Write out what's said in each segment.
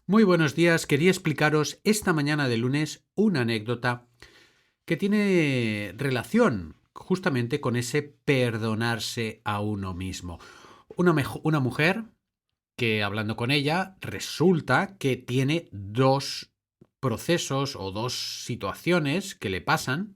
Muy buenos días, quería explicaros esta mañana de lunes una anécdota que tiene relación justamente con ese perdonarse a uno mismo. Una mujer que hablando con ella resulta que tiene dos procesos o dos situaciones que le pasan,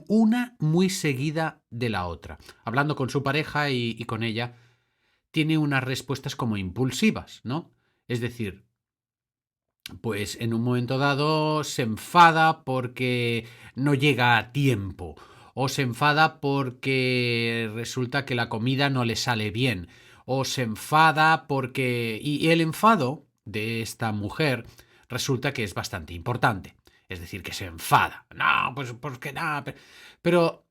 una muy seguida de la otra. Hablando con su pareja y con ella, tiene unas respuestas como impulsivas, ¿no? Es decir, pues en un momento dado se enfada porque no llega a tiempo o se enfada porque resulta que la comida no le sale bien o se enfada porque... Y el enfado de esta mujer resulta que es bastante importante. Es decir, que se enfada. No, pues porque nada. Pero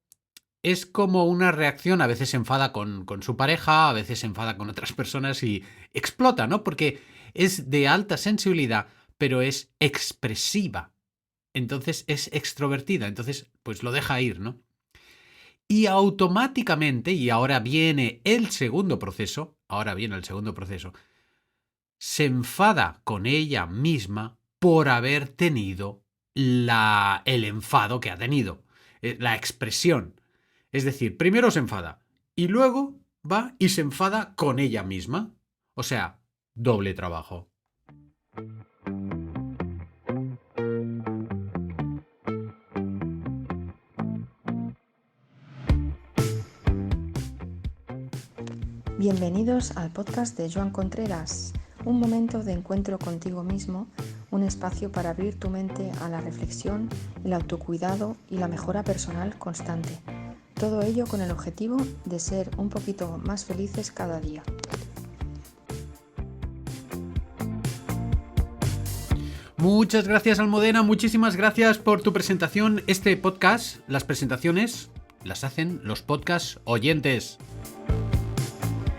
es como una reacción, a veces se enfada con su pareja, a veces se enfada con otras personas y explota, ¿no? Porque es de alta sensibilidad, pero es expresiva. Entonces es extrovertida, entonces pues lo deja ir, ¿no? Y automáticamente, y ahora viene el segundo proceso, se enfada con ella misma por haber tenido el enfado que ha tenido, la expresión. Es decir, primero se enfada y luego va y se enfada con ella misma. O sea, doble trabajo. Bienvenidos al podcast de Joan Contreras, un momento de encuentro contigo mismo, un espacio para abrir tu mente a la reflexión, el autocuidado y la mejora personal constante. Todo ello con el objetivo de ser un poquito más felices cada día. Muchas gracias, Almudena. Muchísimas gracias por tu presentación. Este podcast, las presentaciones, las hacen los podcast oyentes.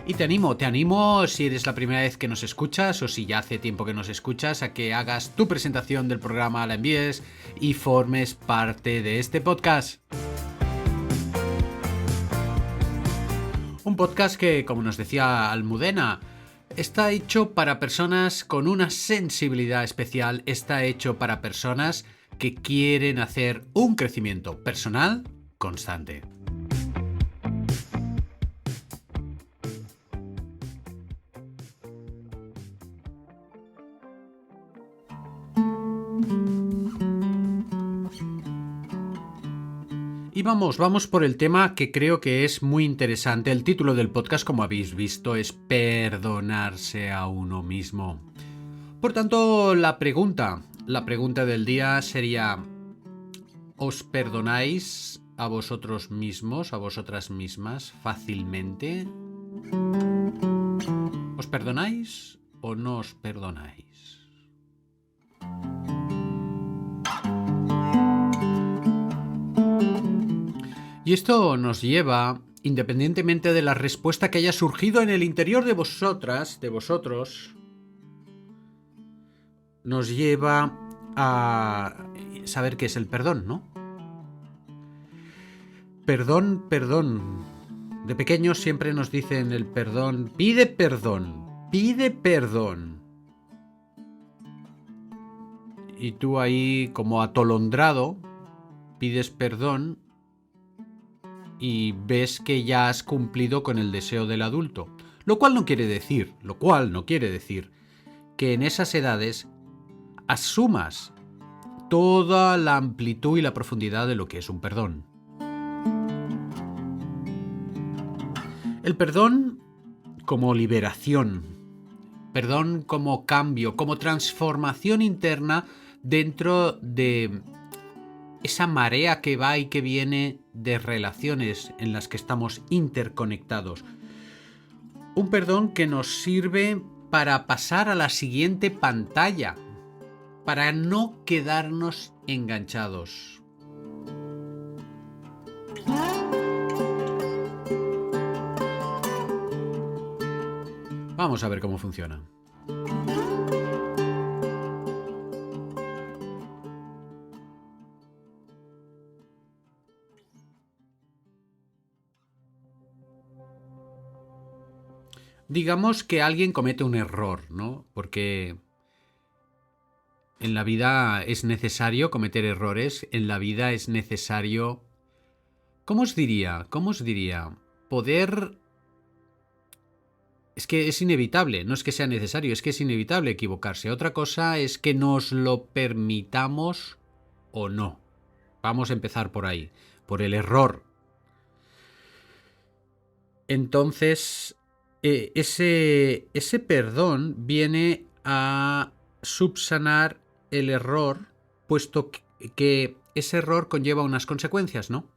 Y te animo si eres la primera vez que nos escuchas o si ya hace tiempo que nos escuchas a que hagas tu presentación del programa, la envíes y formes parte de este podcast. Un podcast que, como nos decía Almudena, está hecho para personas con una sensibilidad especial, está hecho para personas que quieren hacer un crecimiento personal constante. Y vamos por el tema que creo que es muy interesante. El título del podcast, como habéis visto, es perdonarse a uno mismo. Por tanto, la pregunta del día sería: ¿os perdonáis a vosotros mismos, a vosotras mismas fácilmente? ¿Os perdonáis o no os perdonáis? Y esto nos lleva, independientemente de la respuesta que haya surgido en el interior de vosotras, de vosotros, nos lleva a saber qué es el perdón, ¿no? Perdón. De pequeños siempre nos dicen el perdón. Pide perdón. Y tú ahí, como atolondrado, pides perdón y ves que ya has cumplido con el deseo del adulto. Lo cual no quiere decir que en esas edades asumas toda la amplitud y la profundidad de lo que es un perdón. El perdón como liberación, perdón como cambio, como transformación interna dentro de esa marea que va y que viene de relaciones en las que estamos interconectados. Un perdón que nos sirve para pasar a la siguiente pantalla, para no quedarnos enganchados. Vamos a ver cómo funciona. Digamos que alguien comete un error, ¿no? Porque En la vida es necesario cometer errores, en la vida es necesario... ¿Cómo os diría? ¿Cómo os diría? Poder... Es que es inevitable, no es que sea necesario, es que es inevitable equivocarse. Otra cosa es que nos lo permitamos o no. Vamos a empezar por ahí, por el error. Entonces, ese perdón viene a subsanar el error, puesto que ese error conlleva unas consecuencias, ¿no?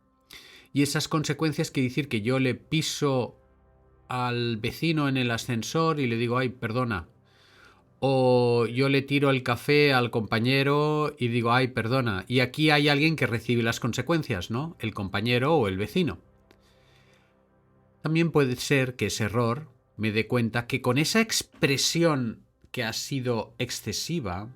Y esas consecuencias quiere decir que yo le piso al vecino en el ascensor y le digo, ay, perdona. O yo le tiro el café al compañero y digo, ay, perdona. Y aquí hay alguien que recibe las consecuencias, ¿no? El compañero o el vecino. También puede ser que ese error me dé cuenta que con esa expresión que ha sido excesiva,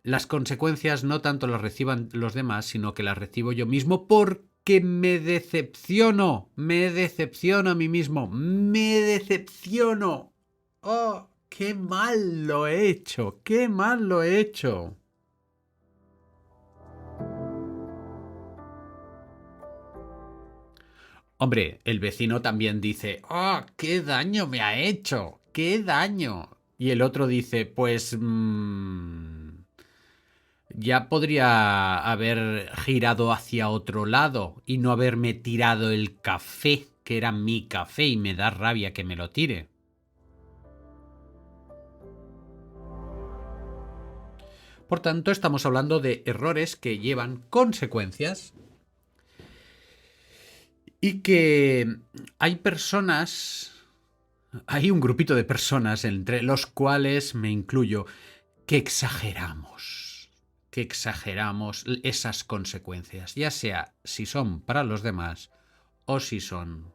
las consecuencias no tanto las reciban los demás, sino que las recibo yo mismo porque me decepciono a mí mismo, me decepciono. ¡Oh, qué mal lo he hecho! ¡Qué mal lo he hecho! Hombre, el vecino también dice, ¡oh, qué daño me ha hecho! ¡Qué daño! Y el otro dice, pues... ya podría haber girado hacia otro lado y no haberme tirado el café, que era mi café, y me da rabia que me lo tire. Por tanto, estamos hablando de errores que llevan consecuencias y que hay personas, hay un grupito de personas, entre los cuales me incluyo, que exageramos esas consecuencias, ya sea si son para los demás o si son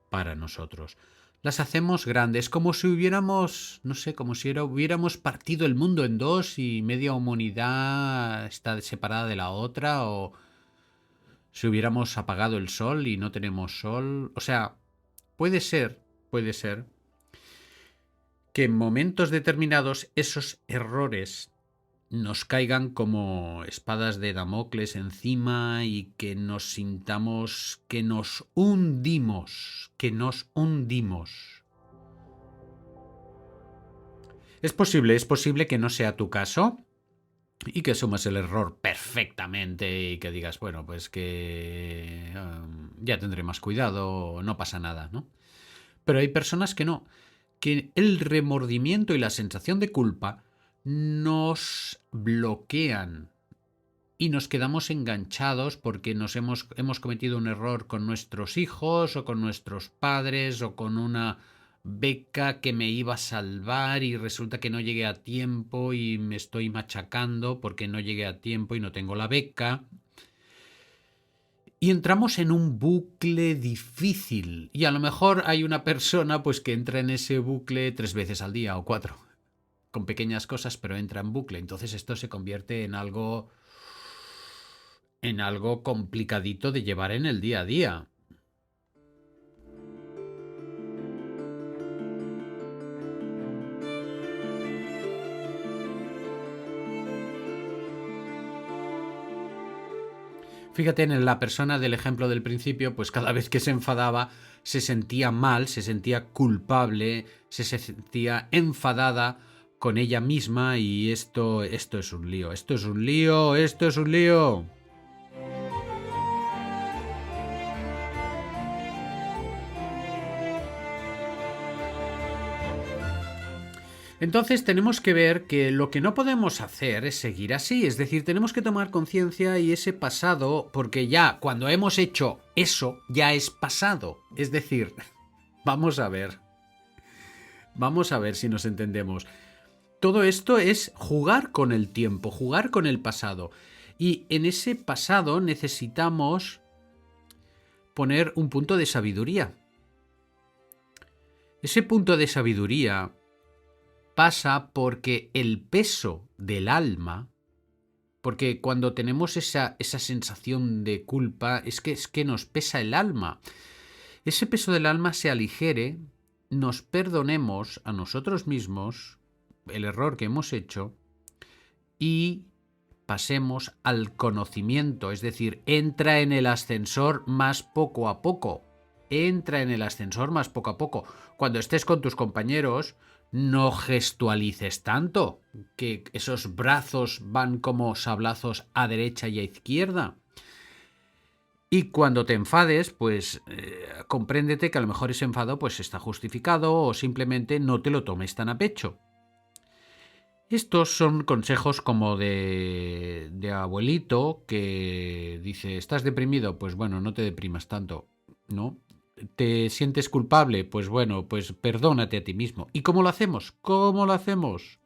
para nosotros. Las hacemos grandes, como si hubiéramos, no sé, como si hubiéramos partido el mundo en dos y media humanidad está separada de la otra, o si hubiéramos apagado el sol y no tenemos sol. O sea, puede ser que en momentos determinados esos errores nos caigan como espadas de Damocles encima y que nos sintamos que nos hundimos, Es posible que no sea tu caso y que asumas el error perfectamente y que digas, bueno, pues que ya tendré más cuidado, no pasa nada, ¿no? Pero hay personas que no, que el remordimiento y la sensación de culpa nos bloquean y nos quedamos enganchados porque hemos cometido un error con nuestros hijos o con nuestros padres o con una beca que me iba a salvar y resulta que no llegué a tiempo y me estoy machacando porque no llegué a tiempo y no tengo la beca. Y entramos en un bucle difícil. Y a lo mejor hay una persona pues que entra en ese bucle 3 veces al día o 4. Con pequeñas cosas, pero entra en bucle. Entonces esto se convierte en algo complicadito de llevar en el día a día. Fíjate en la persona del ejemplo del principio, pues cada vez que se enfadaba se sentía mal, se sentía culpable, se sentía enfadada con ella misma y esto es un lío, esto es un lío, esto es un lío. Entonces tenemos que ver que lo que no podemos hacer es seguir así, es decir, tenemos que tomar conciencia y ese pasado, porque ya cuando hemos hecho eso, ya es pasado. Es decir, vamos a ver si nos entendemos. Todo esto es jugar con el tiempo, jugar con el pasado. Y en ese pasado necesitamos poner un punto de sabiduría. Ese punto de sabiduría pasa porque el peso del alma, porque cuando tenemos esa sensación de culpa, es que nos pesa el alma. Ese peso del alma se aligere, nos perdonemos a nosotros mismos el error que hemos hecho y pasemos al conocimiento, es decir, entra en el ascensor más poco a poco. Entra en el ascensor más poco a poco. Cuando estés con tus compañeros, no gestualices tanto, que esos brazos van como sablazos a derecha y a izquierda. Y cuando te enfades, pues compréndete que a lo mejor ese enfado pues está justificado o simplemente no te lo tomes tan a pecho. Estos son consejos como de abuelito que dice, ¿estás deprimido? Pues bueno, no te deprimas tanto, ¿no? ¿Te sientes culpable? Pues bueno, pues perdónate a ti mismo. ¿Y cómo lo hacemos? ¿Cómo lo hacemos?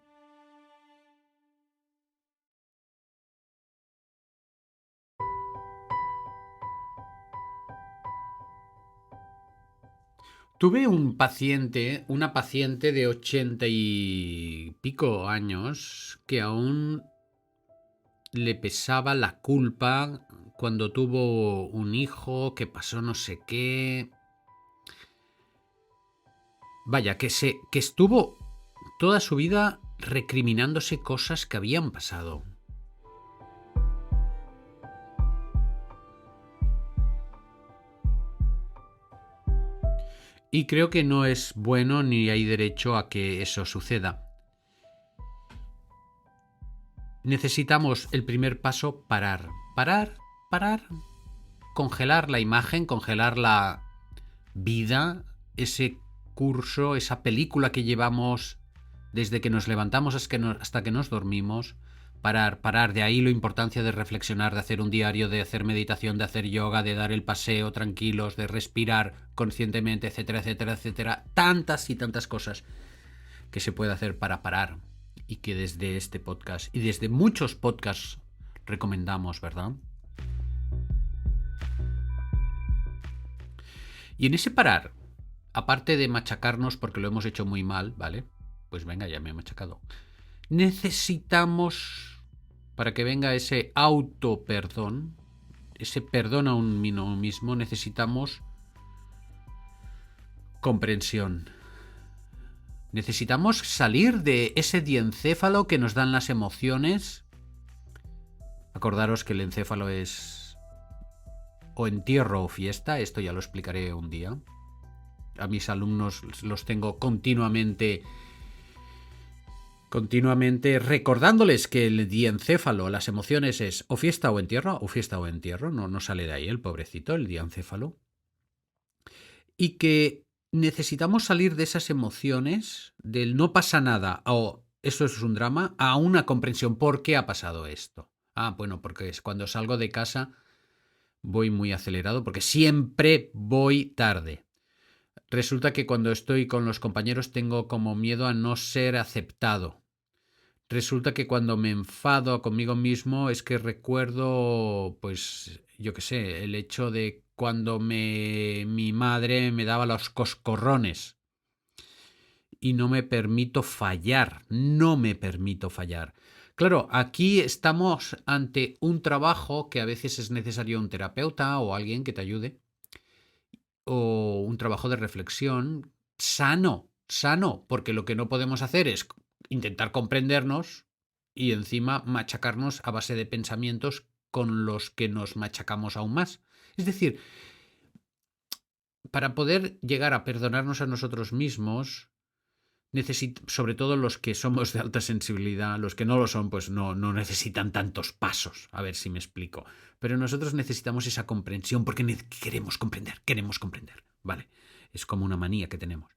Tuve una paciente de 80 y pico años que aún le pesaba la culpa cuando tuvo un hijo, que pasó no sé qué. Vaya, que estuvo toda su vida recriminándose cosas que habían pasado. Y creo que no es bueno ni hay derecho a que eso suceda. Necesitamos el primer paso, parar. Parar. Congelar la imagen, congelar la vida, ese curso, esa película que llevamos desde que nos levantamos hasta que nos dormimos. Parar. De ahí la importancia de reflexionar, de hacer un diario, de hacer meditación, de hacer yoga, de dar el paseo tranquilos, de respirar conscientemente, etcétera, etcétera, etcétera. Tantas y tantas cosas que se puede hacer para parar y que desde este podcast y desde muchos podcasts recomendamos, ¿verdad? Y en ese parar, aparte de machacarnos porque lo hemos hecho muy mal, ¿vale? Pues venga, ya me he machacado. Necesitamos, para que venga ese auto perdón, ese perdón a uno mismo, necesitamos comprensión. Necesitamos salir de ese diencéfalo que nos dan las emociones. Acordaros que el encéfalo es o entierro o fiesta, esto ya lo explicaré un día. A mis alumnos los tengo continuamente recordándoles que el diencéfalo, las emociones es o fiesta o entierro, no sale de ahí el pobrecito, el diencéfalo. Y que necesitamos salir de esas emociones, del no pasa nada o eso es un drama, a una comprensión. ¿Por qué ha pasado esto? Bueno, porque es cuando salgo de casa voy muy acelerado, porque siempre voy tarde. Resulta que cuando estoy con los compañeros tengo como miedo a no ser aceptado. Resulta que cuando me enfado conmigo mismo es que recuerdo, pues, yo qué sé, el hecho de cuando mi madre me daba los coscorrones y no me permito fallar. Claro, aquí estamos ante un trabajo que a veces es necesario un terapeuta o alguien que te ayude, o un trabajo de reflexión sano, porque lo que no podemos hacer es intentar comprendernos y encima machacarnos a base de pensamientos con los que nos machacamos aún más. Es decir, para poder llegar a perdonarnos a nosotros mismos, sobre todo los que somos de alta sensibilidad, los que no lo son, pues no necesitan tantos pasos, a ver si me explico. Pero nosotros necesitamos esa comprensión porque queremos comprender, ¿vale? Es como una manía que tenemos.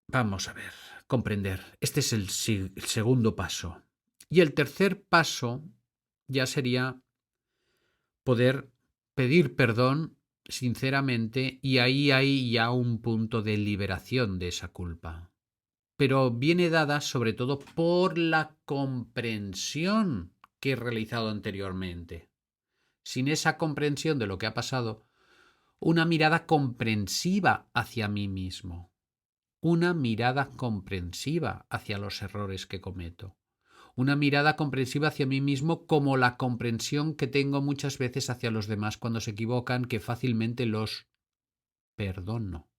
Vamos a ver, comprender. Este es el segundo paso. Y el tercer paso ya sería poder pedir perdón sinceramente, y ahí hay ya un punto de liberación de esa culpa. Pero viene dada sobre todo por la comprensión que he realizado anteriormente. Sin esa comprensión de lo que ha pasado, una mirada comprensiva hacia mí mismo, una mirada comprensiva hacia los errores que cometo, una mirada comprensiva hacia mí mismo, como la comprensión que tengo muchas veces hacia los demás cuando se equivocan, que fácilmente los perdono.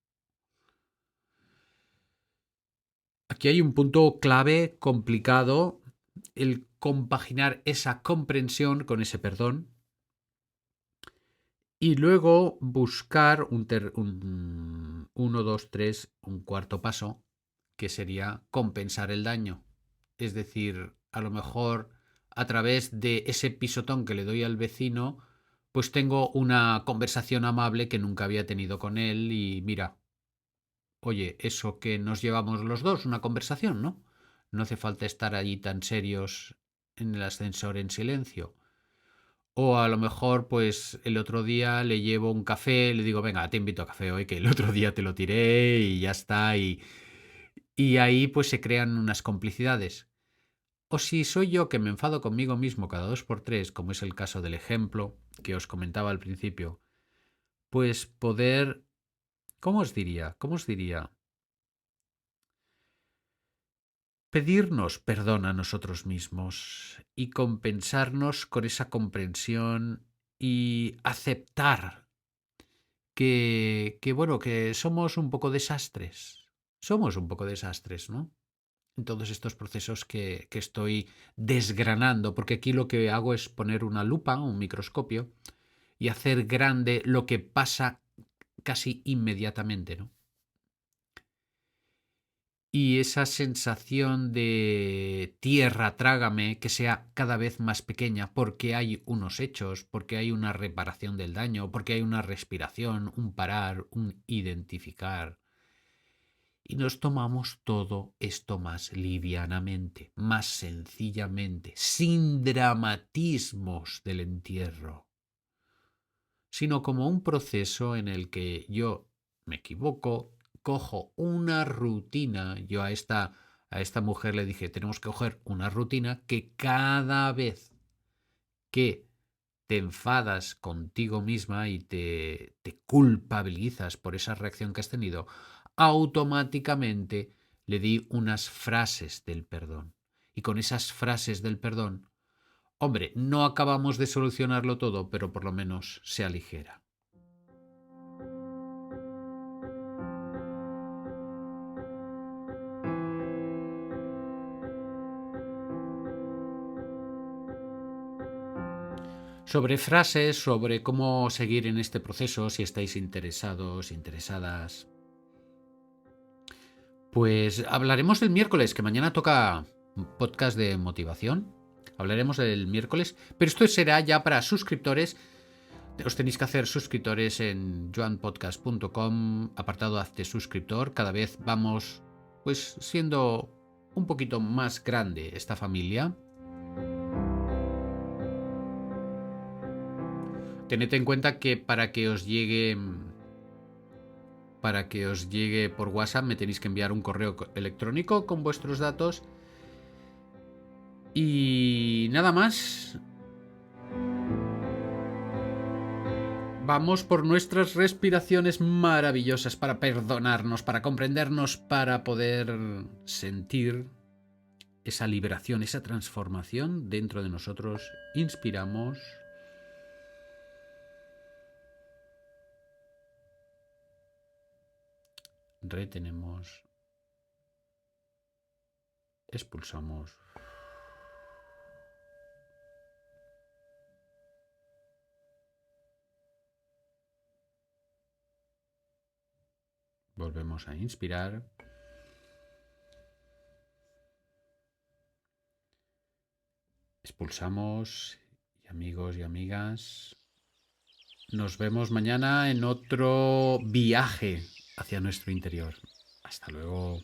aquí hay un punto clave, complicado, el compaginar esa comprensión con ese perdón y luego buscar uno, dos, tres, un cuarto paso, que sería compensar el daño. Es decir, a lo mejor a través de ese pisotón que le doy al vecino, pues tengo una conversación amable que nunca había tenido con él y mira, oye, eso que nos llevamos los dos, una conversación, ¿no? No hace falta estar allí tan serios en el ascensor en silencio. O a lo mejor, pues el otro día le llevo un café, le digo, venga, te invito a café hoy, que el otro día te lo tiré y ya está. Y ahí pues se crean unas complicidades. O si soy yo que me enfado conmigo mismo cada dos por tres, como es el caso del ejemplo que os comentaba al principio, pues poder, ¿cómo os diría? ¿Cómo os diría? Pedirnos perdón a nosotros mismos y compensarnos con esa comprensión y aceptar bueno, que somos un poco desastres. Somos un poco desastres, ¿no? En todos estos procesos que estoy desgranando, porque aquí lo que hago es poner una lupa, un microscopio, y hacer grande lo que pasa casi inmediatamente, ¿no? Y esa sensación de tierra, trágame, que sea cada vez más pequeña porque hay unos hechos, porque hay una reparación del daño, porque hay una respiración, un parar, un identificar. Y nos tomamos todo esto más livianamente, más sencillamente, sin dramatismos del entierro, sino como un proceso en el que yo me equivoco, cojo una rutina, yo a esta mujer le dije, tenemos que coger una rutina que cada vez que te enfadas contigo misma y te culpabilizas por esa reacción que has tenido, automáticamente le di unas frases del perdón. Y con esas frases del perdón, hombre, no acabamos de solucionarlo todo, pero por lo menos se aligera. Sobre frases, sobre cómo seguir en este proceso, si estáis interesados, interesadas, pues hablaremos el miércoles, que mañana toca un podcast de motivación. Hablaremos el miércoles, pero esto será ya para suscriptores. Os tenéis que hacer suscriptores en joanpodcast.com, apartado hazte suscriptor. Cada vez vamos pues siendo un poquito más grande esta familia. Tened en cuenta que para que os llegue por WhatsApp me tenéis que enviar un correo electrónico con vuestros datos. Y nada más. Vamos por nuestras respiraciones maravillosas para perdonarnos, para comprendernos, para poder sentir esa liberación, esa transformación dentro de nosotros. Inspiramos. Retenemos. Expulsamos. Volvemos a inspirar. Expulsamos. Y amigos y amigas, nos vemos mañana en otro viaje hacia nuestro interior. Hasta luego.